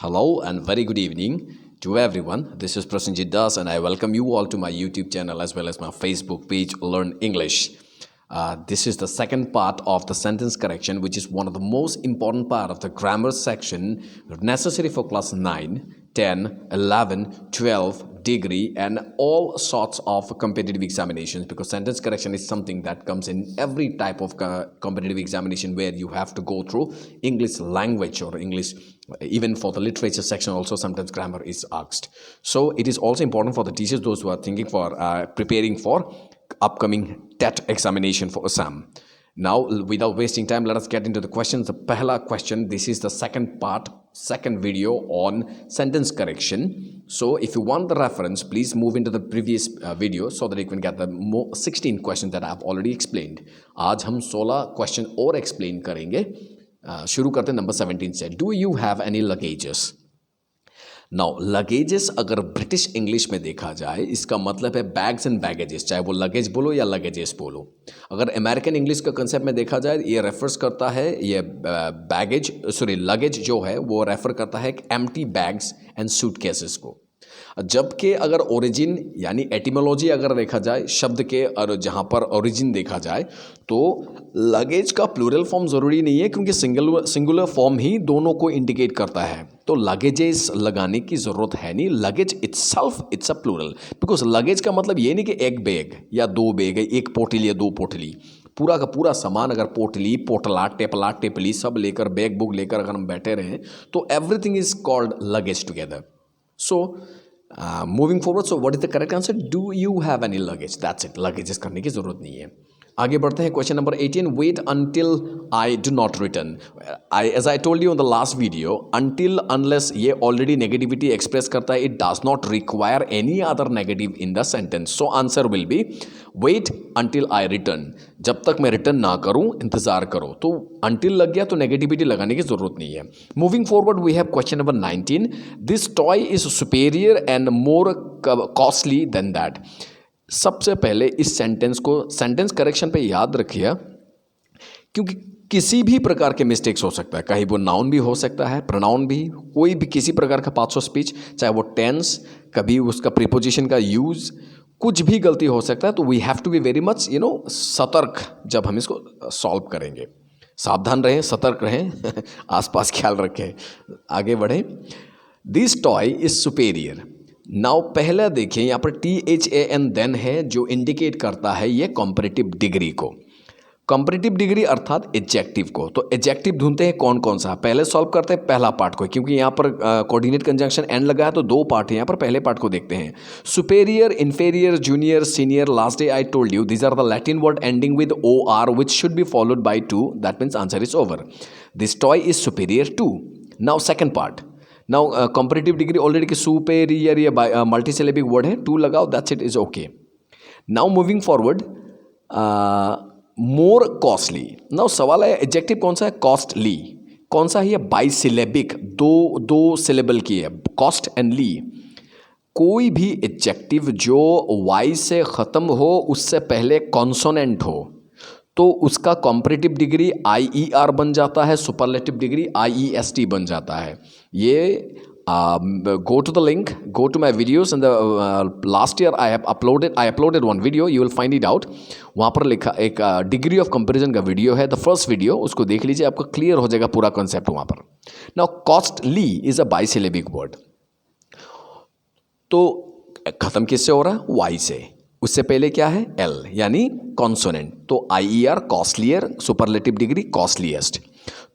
Hello and very good evening to everyone. This is Prasenjit Das and I welcome you all to my YouTube channel as well as my Facebook page Learn English. This is the second part of the sentence correction, which is one of the most important part of the grammar section necessary for class 9, 10, 11, 12 degree and all sorts of competitive examinations, because sentence correction is something that comes in every type of competitive examination where you have to go through English language or English. Even for the literature section also sometimes grammar is asked. So it is also important for the teachers, those who are thinking for preparing for upcoming TET examination for Assam. Now, without wasting time, let us get into the questions. The pehla question, this is the second part, second video on sentence correction. So if you want the reference, please move into the previous video so that you can get the 16 questions that I have already explained. आज हम 16 question और explain करेंगे. शुरू करते हैं number 17 से. Do you have any luggages? Now luggages अगर British English में देखा जाए, इसका मतलब है बैग्स एंड बैगेजेस, चाहे वो लगेज बोलो या लगेजेस बोलो. अगर अमेरिकन इंग्लिश का कंसेप्ट में देखा जाए, ये रेफर्स करता है, ये लगेज जो है वो रेफर करता है एम्प्टी बैग्स एंड सूटकेसेस को. जबकि अगर ओरिजिन यानी एटिमोलॉजी अगर देखा जाए शब्द के, और जहाँ पर ओरिजिन देखा जाए, तो लगेज का प्लूरल फॉर्म ज़रूरी नहीं है, क्योंकि सिंगुलर फॉर्म ही दोनों को इंडिकेट करता है. तो लगेजेस लगाने की ज़रूरत है नहीं. Luggage itself it's a plural, because luggage का मतलब ये नहीं कि एक बैग या दो बैग है, एक पोटली या दो पोटली. पूरा का पूरा सामान, अगर पोटली, पोटला, टेपला, टेपली सब लेकर, बैग बुक लेकर अगर हम बैठे रहें, तो everything is called luggage together. So moving forward, so what is the correct answer? Do you have any luggage? That's it. Luggages करने की जरूरत नहीं है. आगे बढ़ते हैं. Question number 18, wait until I do not return. As I told you in the last video, until unless ये already negativity express करता है, it does not require any other negative in the sentence. So answer will be wait until I return. जब तक मैं return ना करूं, इंतजार करो. तो अंटिल लग गया तो नेगेटिविटी लगाने की जरूरत नहीं है. Moving forward, we have question number 19, this toy is superior and more costly than that. सबसे पहले इस सेंटेंस को सेंटेंस करेक्शन पे याद रखिए, क्योंकि किसी भी प्रकार के मिस्टेक्स हो सकता है. कहीं वो नाउन भी हो सकता है, प्रोनाउन भी, कोई भी किसी प्रकार का पार्ट्स ऑफ स्पीच, चाहे वो टेंस, कभी उसका प्रीपोजिशन का यूज, कुछ भी गलती हो सकता है. तो we have to be very much सतर्क जब हम इसको सॉल्व करेंगे. सावधान रहें, सतर्क रहें, आसपास ख्याल रखें. आगे बढ़ें. This toy is superior. Now पहला देखिए, यहाँ पर THAN देन है, जो इंडिकेट करता है ये कॉम्परेटिव डिग्री को. कॉम्परेटिव डिग्री अर्थात एडजेक्टिव को. तो एडजेक्टिव ढूंढते हैं कौन कौन सा. पहले सॉल्व करते हैं पहला पार्ट को, क्योंकि यहाँ पर कोऑर्डिनेट कंजंक्शन एंड लगा है, तो दो पार्ट है यहाँ पर. पहले पार्ट को देखते हैं. Superior, inferior, junior, senior. Last day I told you these are the Latin word ending with OR which should be followed by to. That means answer is over. This toy is superior to. Now second part. Now comparative degree already कि superior या multisyllabic word है, to लगाओ, that's it, is okay. Now moving forward, more costly. Now सवाल है adjective कौन सा है? Costly. कौन सा है ये? बाइसिलेबिक, दो सिलेबल की है, कॉस्ट एंड ली. कोई भी एडजेक्टिव जो वाई से ख़त्म हो, उससे पहले कॉन्सोनेंट हो, तो उसका कॉम्परेटिव डिग्री IER बन जाता है, सुपरलेटिव डिग्री IEST बन जाता है. ये go to the link, go to my videos in the last year I uploaded one video, you will find it out. वहाँ पर लिखा एक डिग्री ऑफ कंपैरिजन का वीडियो है, द फर्स्ट वीडियो, उसको देख लीजिए, आपको क्लियर हो जाएगा पूरा कॉन्सेप्ट वहाँ पर. Now costly is a bisyllabic word. तो खत्म किससे हो रहा है? वाई से. उससे पहले क्या है? L, यानी कॉन्सोनेंट. तो IER costlier, superlative degree costliest.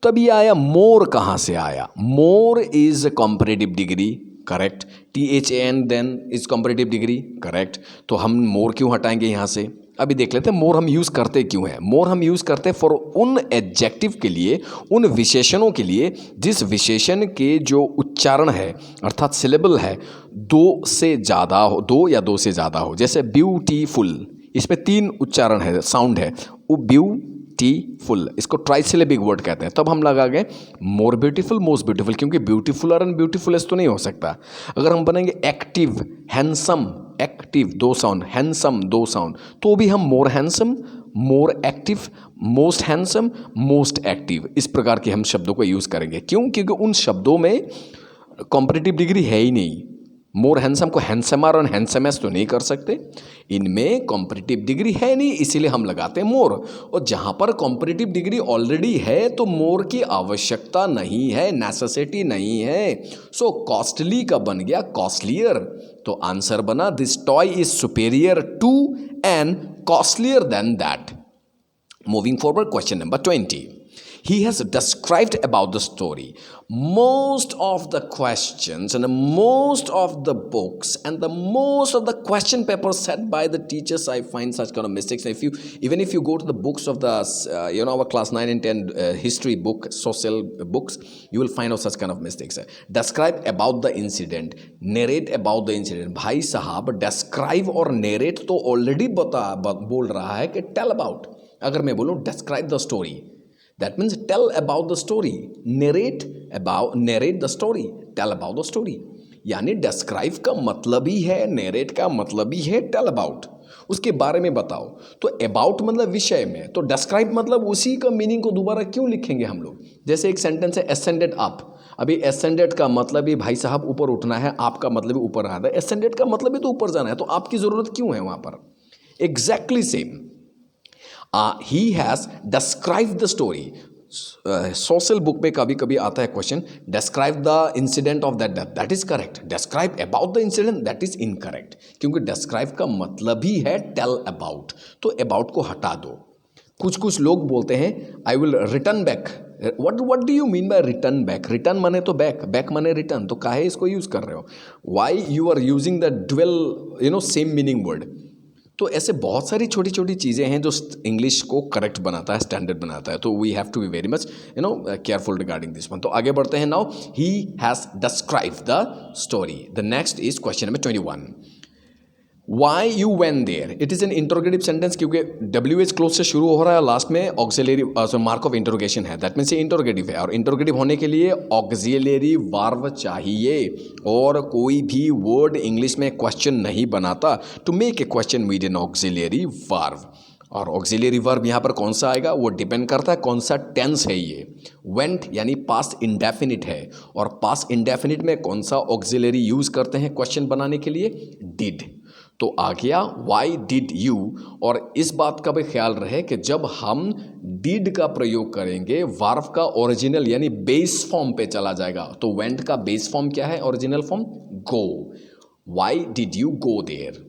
तब ये आया मोर. कहाँ से आया? More is comparative degree, correct. THAN than is comparative degree, correct. तो हम मोर क्यों हटाएंगे यहाँ से? अभी देख लेते हैं मोर हम यूज़ करते क्यों हैं. मोर हम यूज़ करते हैं फॉर उन एडजेक्टिव के लिए, उन विशेषणों के लिए जिस विशेषण के जो उच्चारण है अर्थात सिलेबल है दो से ज़्यादा हो, दो या दो से ज़्यादा हो. जैसे ब्यूटीफुल, इसमें 3 उच्चारण है, साउंड है. वो ब्यूटीफुल, इसको ट्राइसिलेबिक वर्ड कहते हैं. तब हम लगा गए मोर ब्यूटीफुल, मोस्ट ब्यूटीफुल, क्योंकि ब्यूटीफुलर एंड ब्यूटीफुलेस्ट तो नहीं हो सकता. अगर हम बनेंगे active, handsome, active 2 sound, handsome 2 sound, तो भी हम more handsome, more active, most handsome, most active, इस प्रकार के हम शब्दों को यूज़ करेंगे. क्यों? क्योंकि उन शब्दों में कॉम्पिटिटिव डिग्री है ही नहीं। मोर हैंडसम को हैंडसमर और हैंडसमेस तो नहीं कर सकते, इनमें कॉम्पिटिटिव डिग्री है नहीं, इसीलिए हम लगाते हैं मोर। और जहाँ पर कॉम्पिटिटिव डिग्री ऑलरेडी है तो मोर की आवश्यकता नहीं है, नेसेसिटी नहीं है। सो कॉस्टली का बन गया कॉस्टलियर। तो आंसर बना this toy is superior to and costlier than that. Moving forward, question number 20. He has described about the story. Most of the questions and most of the books and the most of the question papers set by the teachers, I find such kind of mistakes. Even if you go to the books of the our class 9 and 10 history book, social books, you will find out such kind of mistakes. Describe about the incident, narrate about the incident. भाई साहब describe और narrate तो already बोल रहा है कि tell about। अगर मैं बोलूँ describe the story, that means tell about the story, narrate the story, tell about the story. यानी डिस्क्राइब का मतलब ही है, नरेट का मतलब ही है टेल अबाउट, उसके बारे में बताओ। तो अबाउट मतलब विषय में, तो डिस्क्राइब मतलब उसी का मीनिंग को दोबारा क्यों लिखेंगे हम लोग। जैसे एक सेंटेंस है एसेंडेड अप, अभी एसेंडेड का मतलब ही भाई साहब ऊपर उठना है, आपका मतलब ही ऊपर आना है, एसेंडेड का मतलब ही तो ऊपर जाना है, तो आपकी ज़रूरत क्यों है वहाँ पर। Exactly same, he has described the story. Social book में कभी कभी आता है question describe the incident of that death, that is correct. Describe about the incident, that is incorrect, क्योंकि डिस्क्राइब का मतलब ही है टेल अबाउट, तो अबाउट को हटा दो। कुछ लोग बोलते हैं I will return back. What do you mean by return back. Return माने तो बैक, बैक माने रिटर्न, तो काहे इसको यूज कर रहे हो। Why you are using the dual same meaning word. तो ऐसे बहुत सारी छोटी छोटी चीज़ें हैं जो इंग्लिश को करेक्ट बनाता है, स्टैंडर्ड बनाता है। तो we have to be very much careful regarding this one. तो आगे बढ़ते हैं। Now he has described the story. The next is question number 21। Why you went there, it is an interrogative sentence, क्योंकि WH clause से शुरू हो रहा है, लास्ट में ऑक्सिलरी मार्क ऑफ इंटरोगेशन है, दैट मीन्स ये इंटरोगेटिव है। और इंटरोगेटिव होने के लिए ऑक्सिलरी वर्ब चाहिए, और कोई भी वर्ड इंग्लिश में क्वेश्चन नहीं बनाता to make a question with an auxiliary verb. और ऑक्सिलरी वर्ब यहाँ पर कौन सा आएगा वो डिपेंड करता है कौन सा टेंस है। ये वेंट यानी पास्ट इंडेफिनिट है, और पास्ट इंडेफिनिट में कौन सा ऑक्सिलरी यूज़ करते हैं क्वेश्चन बनाने के लिए, डिड। तो आ गया वाई डिड यू। और इस बात का भी ख्याल रहे कि जब हम डिड का प्रयोग करेंगे वर्ब का ओरिजिनल यानी बेस फॉर्म पे चला जाएगा। तो वेंट का बेस फॉर्म क्या है, original form go. Why did you go there.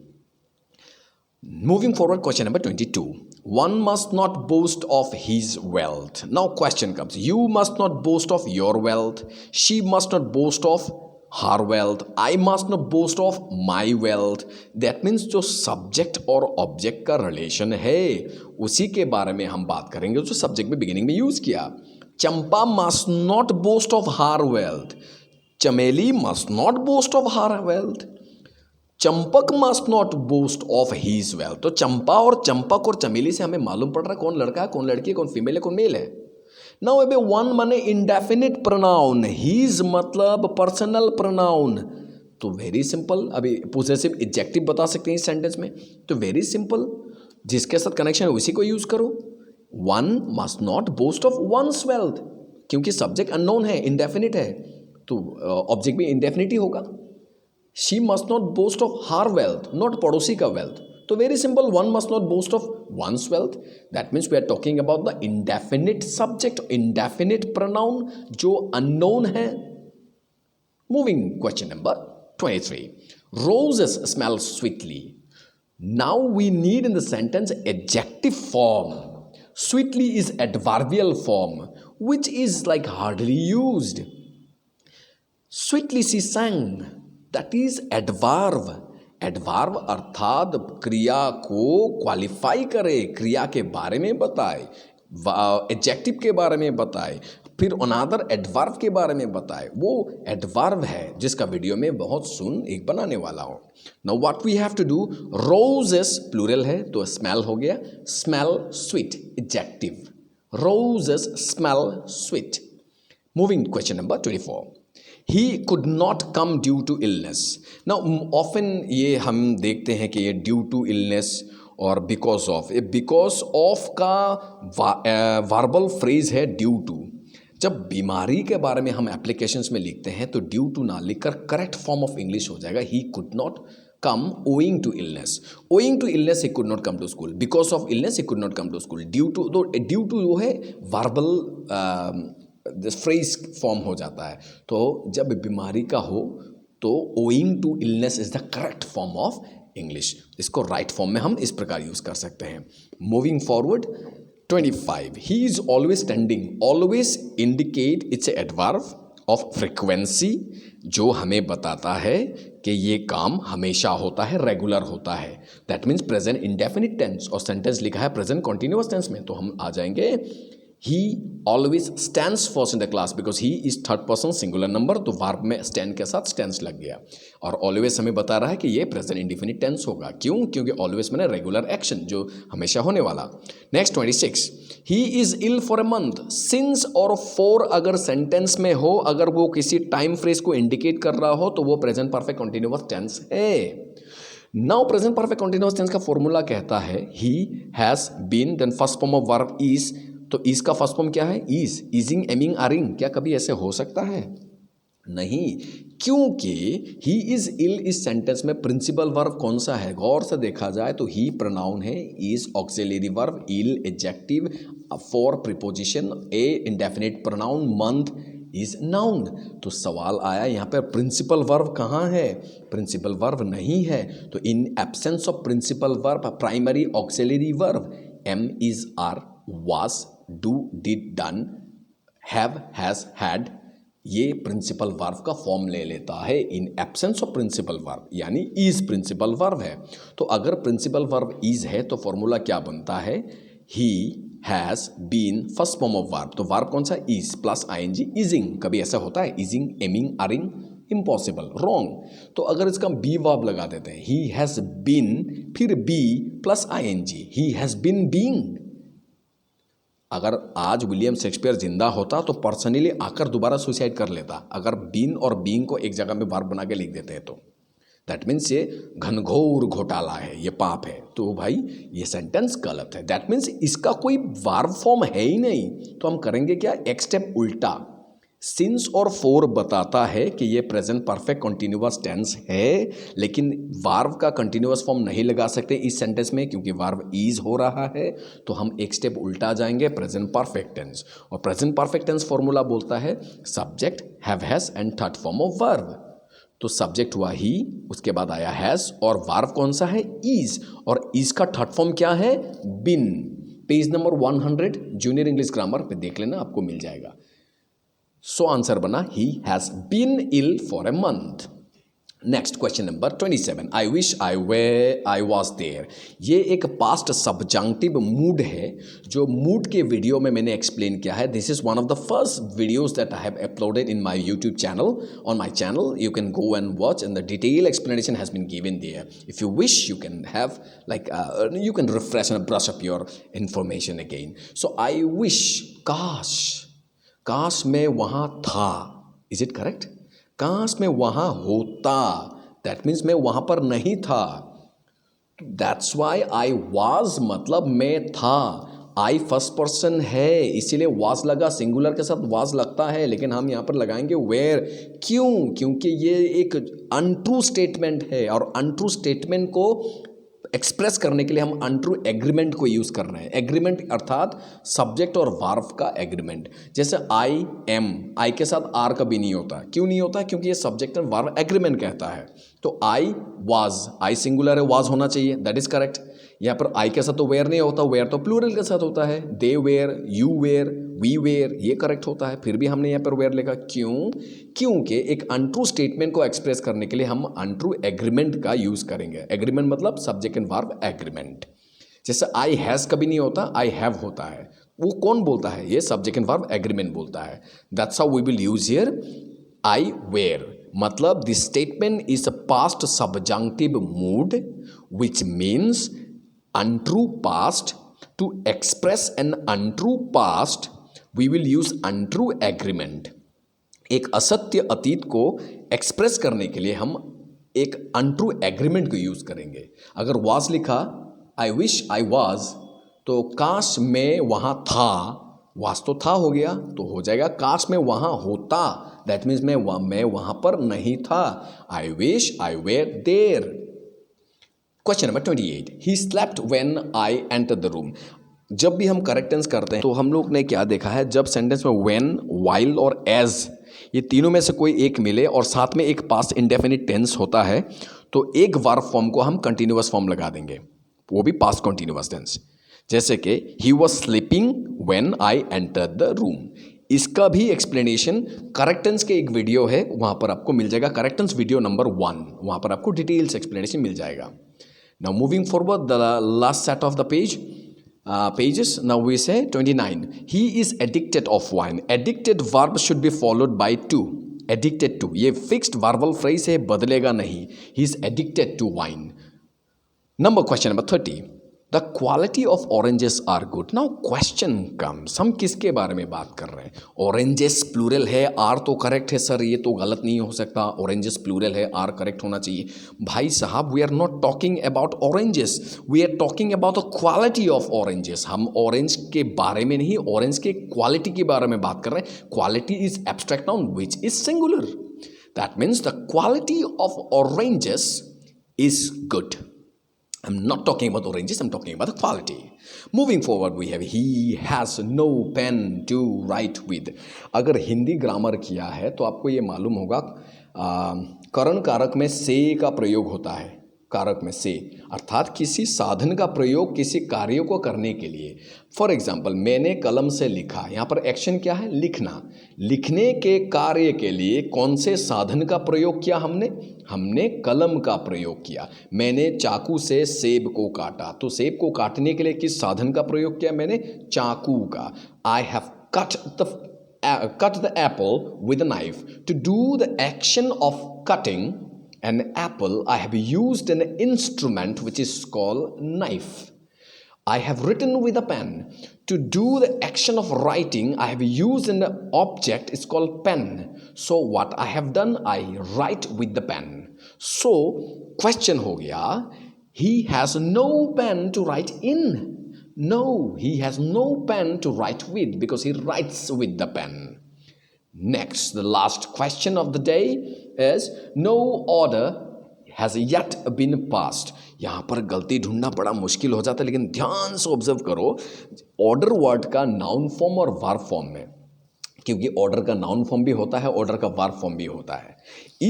Moving forward, question number 22. One must not boast of his wealth. Now question comes. You must not boast of your wealth. She must not boast of her wealth. I must not boast of my wealth. That means जो subject और object का relation है उसी के बारे में हम बात करेंगे जो सब्जेक्ट में बिगिनिंग में यूज किया। चंपा must not boast of her wealth. चमेली must not boast of her wealth. Champak must not boast of his wealth. तो चंपा और चंपक और चमेली से हमें मालूम पड़ रहा है कौन लड़का है, कौन लड़की है, कौन फीमेल है, कौन मेल है। नाउ अबे वन माने इंडेफिनिट प्रोनाउन, हीज मतलब पर्सनल प्रोनाउन। तो वेरी सिंपल, अभी पोजेसिव एडजेक्टिव बता सकते हैं इस सेंटेंस में। तो वेरी सिंपल, जिसके साथ कनेक्शन है उसी को यूज करो। One must not boast of one's wealth, क्योंकि सब्जेक्ट अननोन है, इंडेफिनिट है, तो ऑब्जेक्ट भी इंडेफिनिट ही होगा। She must not boast of her wealth, not पड़ोसी का wealth. तो very simple, one must not boast of one's wealth. That means we are talking about the indefinite subject, indefinite pronoun जो unknown है। Moving question number 23. Roses smell sweetly. Now we need in the sentence adjective form. Sweetly is adverbial form, which is like hardly used. Sweetly she sang. That is adverb. Adverb अर्थात क्रिया को qualify करे, क्रिया के बारे में बताए, adjective के बारे में बताए, फिर अनदर एडवर्ब के बारे में बताए, वो एडवर्ब है जिसका वीडियो में बहुत सुन एक बनाने वाला हूँ। Now what we have to do, roses plural है तो स्मेल हो गया, smell sweet adjective, roses smell sweet. Moving question number 24. He could not come due to illness. Now often ये हम देखते हैं कि ये due to illness और because of का वर्बल फ्रेज है due to। जब बीमारी के बारे में हम एप्लीकेशंस में लिखते हैं तो ड्यू टू ना लिखकर करेक्ट फॉर्म ऑफ इंग्लिश हो जाएगा he could not come owing to illness. Owing to illness he could not come to school. Because of illness he could not come to school. Due to वो है verbal phrase form हो जाता है. तो जब बीमारी का हो तो owing to illness is the correct form of English. इसको right form में हम इस प्रकार यूज कर सकते हैं. Moving forward, 25. He is always standing. Always indicate it's a adverb of frequency जो हमें बताता है कि ये काम हमेशा होता है, रेगुलर होता है. That means present indefinite tense और सेंटेंस लिखा है प्रेजेंट कॉन्टिन्यूअस टेंस में, तो हम आ जाएंगे ही always stands first in the class because he is third person singular number, तो वर्ब में स्टैंड के साथ स्टैंड्स लग गया. और ऑलवेज हमें बता रहा है कि ये प्रेजेंट इंडेफिनिट टेंस होगा. क्यों? क्योंकि ऑलवेज मैंने रेगुलर एक्शन जो हमेशा होने वाला. Next 26. He is ill for a month. Since और फॉर अगर सेंटेंस में हो, अगर वो किसी टाइम फ्रेज को इंडिकेट कर रहा हो तो वो प्रेजेंट परफेक्ट कॉन्टिन्यूअस टेंस है. Now present perfect continuous tense का फॉर्मूला कहता है he has been, then first form of verb is. तो इज का फर्स्ट फॉर्म क्या है? इज. Ising, aming, aring. क्या कभी ऐसे हो सकता है? नहीं, क्योंकि ही इज इल इस सेंटेंस में प्रिंसिपल वर्ब कौन सा है? गौर से देखा जाए तो ही प्रोनाउन है, is auxiliary verb, ill adjective, for preposition, a indefinite pronoun, month is noun. तो सवाल आया यहाँ पर प्रिंसिपल वर्ब कहाँ है? प्रिंसिपल वर्ब नहीं है. तो in absence of principal verb primary auxiliary verb am, is, are, was, do, did, done, have, has, had, ये प्रिंसिपल वर्ब का फॉर्म ले लेता है in absence of principal verb, यानी इज प्रिंसिपल वर्ब है. तो अगर प्रिंसिपल वर्ब इज है तो फॉर्मूला क्या बनता है? He has been first form of verb. तो वर्ब कौन सा? Is plus ING, ising. कभी ऐसा होता है? Ising, aming, aring, impossible, wrong. तो अगर इसका बी वर्ब लगा देते हैं, ही हैज बीन, फिर be plus ING, he has been being. अगर आज विलियम शेक्सपियर जिंदा होता तो पर्सनली आकर दोबारा सुसाइड कर लेता अगर बीन और बीइंग को एक जगह में वर्ब बना के लिख देते हैं तो. दैट मीन्स ये घनघोर घोटाला है, ये पाप है. तो भाई ये सेंटेंस गलत है. दैट मीन्स इसका कोई वर्ब फॉर्म है ही नहीं. तो हम करेंगे क्या? एक स्टेप उल्टा. सिंस और फोर बताता है कि ये प्रेजेंट परफेक्ट कंटिन्यूअस टेंस है, लेकिन वर्ब का कंटिन्यूअस फॉर्म नहीं लगा सकते इस सेंटेंस में क्योंकि वर्ब इज हो रहा है. तो हम एक स्टेप उल्टा जाएंगे, प्रेजेंट परफेक्ट टेंस. और प्रेजेंट परफेक्ट टेंस फॉर्मूला बोलता है subject, have, has and third form of verb. तो सब्जेक्ट हुआ ही, उसके बाद आया हैज और वर्ब कौन सा है? इज. और इज का थर्ड फॉर्म क्या है? Been. Page number 100 junior English grammar पे देख लेना, आपको मिल जाएगा. सो आंसर बना he has been ill for a month. Next question number 27. I wish I was there. ये एक पास्ट सब्जंक्टिव मूड है जो मूड के वीडियो में मैंने एक्सप्लेन किया है. This is one of the first videos that I have uploaded in my YouTube channel. On my channel you can go and watch and the detail explanation has been given there. If you wish you can have you can refresh and brush up your information again. So I wish, काश मैं वहाँ था. Is it correct? काश मैं वहाँ होता. That means मैं वहाँ पर नहीं था. दैट्स वाई आई वॉज मतलब मैं था. आई फर्स्ट पर्सन है इसीलिए वॉज लगा, सिंगुलर के साथ वॉज लगता है, लेकिन हम यहाँ पर लगाएंगे वेयर. क्यों? क्योंकि ये एक अनट्रू स्टेटमेंट है और अनट्रू स्टेटमेंट को एक्सप्रेस करने के लिए हम अनट्रू एग्रीमेंट को यूज़ कर रहे हैं. एग्रीमेंट अर्थात सब्जेक्ट और वर्ब का एग्रीमेंट. जैसे आई एम, आई के साथ आर कभी नहीं होता. क्यों नहीं होता? क्योंकि ये सब्जेक्ट और वर्ब एग्रीमेंट कहता है. तो आई वाज, आई सिंगुलर है, वाज होना चाहिए, दैट इज करेक्ट. यहाँ पर आई के साथ तो वेयर नहीं होता, वेयर तो प्लूरल के साथ होता है. They were, you were, we were, ये करेक्ट होता है. फिर भी हमने यहाँ पर वेयर लिखा. क्यों? क्योंकि एक अनट्रू स्टेटमेंट को एक्सप्रेस करने के लिए हम अनट्रू एग्रीमेंट का यूज़ करेंगे. एग्रीमेंट मतलब सब्जेक्ट एंड वर्ब एग्रीमेंट. जैसे आई हैज़ कभी नहीं होता, आई हैव होता है. वो कौन बोलता है? ये सब्जेक्ट एंड वर्ब एग्रीमेंट बोलता है. That's how we will use here I were. मतलब this statement is a past subjunctive mood which means untrue past. To express an untrue past we will use untrue agreement. एक असत्य अतीत को express करने के लिए हम एक अनट्रू एग्रीमेंट को यूज करेंगे. अगर was लिखा, आई विश आई was, तो काश मैं वहाँ था, वास तो था हो गया, तो हो जाएगा काश मैं वहाँ होता, दैट मीन्स मैं वहाँ पर नहीं था. I wish I were there. Question number 28. He slept when I enter the room. जब भी हम करेक्ट टेंस करते हैं तो हम लोग ने क्या देखा है, जब सेंटेंस में व्हेन, व्हाइल और एज ये तीनों में से कोई एक मिले और साथ में एक पास्ट इंडेफिनिट टेंस होता है तो एक वर्ब फॉर्म को हम कंटिन्यूअस फॉर्म लगा देंगे, वो भी पास्ट कंटिन्यूअस टेंस. जैसे कि he was sleeping when I enter the room. इसका भी एक्सप्लेनेशन करेक्ट टेंस के एक वीडियो है, वहाँ पर आपको मिल जाएगा, करेक्ट टेंस वीडियो नंबर 1, वहाँ पर आपको डिटेल्स एक्सप्लेनेशन मिल जाएगा. Now moving forward, the last set of the pages. Now we say 29. He is addicted of wine. Addicted verb should be followed by to. Addicted to. ये fixed verbal phrase है, बदलेगा नहीं. He is addicted to wine. Question number 30. The quality of oranges are good. Now question comes. हम किसके बारे में बात कर रहे हैं? Oranges प्लूरल है, आर तो करेक्ट है सर, ये तो गलत नहीं हो सकता. Oranges प्लूरल है, आर करेक्ट होना चाहिए. भाई साहब, we are not talking about oranges. We are talking about the quality of oranges. हम ऑरेंज के बारे में नहीं, ऑरेंज के क्वालिटी के बारे में बात कर रहे हैं. Quality is abstract noun which is singular. That means the quality of oranges is good. I'm not talking about oranges, I'm talking about the quality. Moving forward, we have he has no pen to write with. अगर Hindi grammar किया है तो आपको ये मालूम होगा, करण कारक में से का प्रयोग होता है. कारक में से अर्थात किसी साधन का प्रयोग किसी कार्य को करने के लिए. फॉर एग्जाम्पल, मैंने कलम से लिखा, यहाँ पर एक्शन क्या है? लिखना. लिखने के कार्य के लिए कौन से साधन का प्रयोग किया हमने कलम का प्रयोग किया. मैंने चाकू से सेब को काटा, तो सेब को काटने के लिए किस साधन का प्रयोग किया मैंने? चाकू का. I have cut the apple with a knife. To do the action of cutting an apple, I have used an instrument which is called knife. I have written with a pen. To do the action of writing, I have used an object, it's called pen. So what I have done, I write with the pen. So question हो गया, he has no pen to write in. No, he has no pen to write with because he writes with the pen. Next, the last question of the day is no order has yet been passed. यहाँ पर गलती ढूंढना बड़ा मुश्किल हो जाता है, लेकिन ध्यान से ऑब्जर्व करो, ऑर्डर वर्ड का नाउन फॉर्म और वर्ब फॉर्म में, क्योंकि ऑर्डर का नाउन फॉर्म भी होता है, ऑर्डर का वर्ब फॉर्म भी होता है.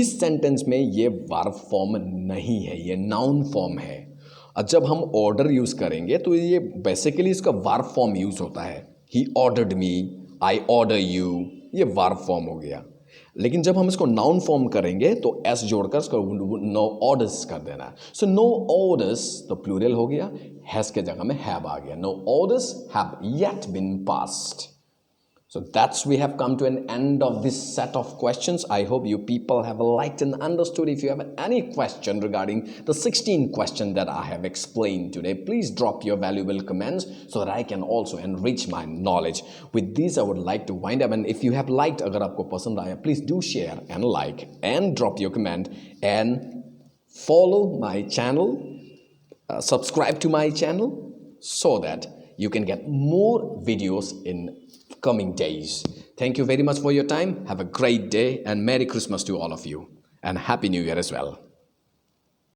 इस सेंटेंस में ये वर्ब फॉर्म नहीं है, ये नाउन फॉर्म है. और जब हम ऑर्डर यूज़ करेंगे तो ये बेसिकली इसका वर्ब फॉर्म यूज़ होता है. He ordered me, I order you, ये वर्ब फॉर्म हो गया. लेकिन जब हम इसको नाउन फॉर्म करेंगे तो एस जोड़कर इसको नो ऑर्डर्स कर देना. सो नो ऑर्डर्स तो प्लूरल हो गया, हैज के जगह में हैव आ गया. No orders have yet been passed. So that's we have come to an end of this set of questions. I hope you people have liked and understood. If you have any question regarding the 16 questions that I have explained today, please drop your valuable comments so that I can also enrich my knowledge. With these, I would like to wind up. And if you have liked, agar aapko pasand aaya, please do share and like and drop your comment and follow my channel, subscribe to my channel so that you can get more videos in coming days. Thank you very much for your time. Have a great day and Merry Christmas to all of you and Happy New Year as well.